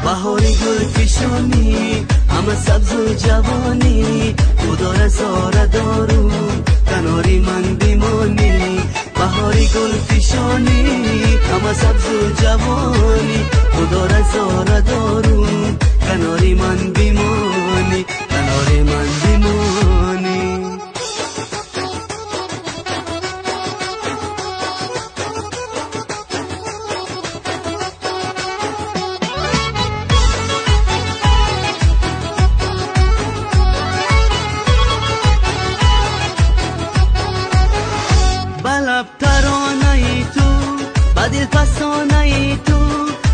بهاری گل فشانی همه سبز و جوانی خدا رزاره دارو کناری من بیمانی بهاری گل فشانی همه سبز و جوانی خدا رزاره دارو کناری من بیمانی کناری من بیمانی بلب ترانه ای تو بدل فسانه ای تو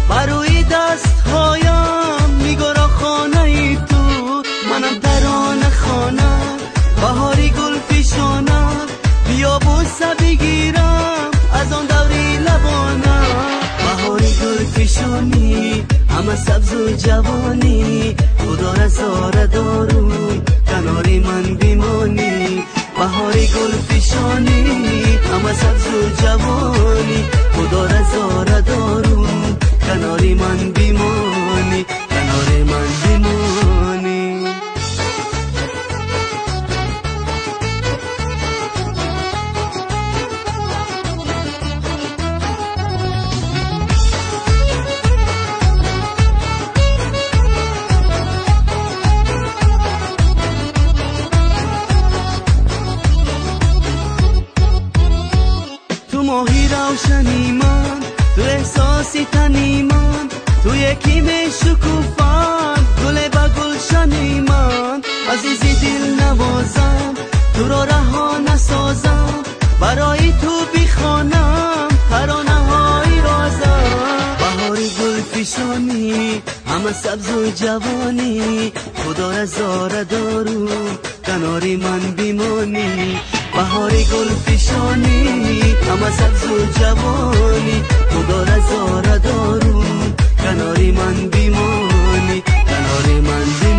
بروی دست هایم میگرا خانه ای تو منم ترانه خانه بهاری گل فشانه بیا بوسه بگیرم از آن دوری لبانه بهاری گل فشانی همه سبز و جوانی خدا رزاره دارو کناری من بیمانی بهاری گل فشانی همه سبز و جوانی خدا رزاره دارو کناری من بیمانی کناری من بیمانی ماهی روشنی من تو احساسی تنی من تو یکی می شکوفم گل با گلشنی من عزیزی دل نوازم تو را رها نسازم برای تو بیخوانم ترانه های رازم بهاری گل فشانی همه سبز و جوانی خدا رزاره دارو کناری من بیمانی بهاری گل فشانی همه سبز و جوانی خدا رزاره دارو کناری من بیمانی کناری من بیمانی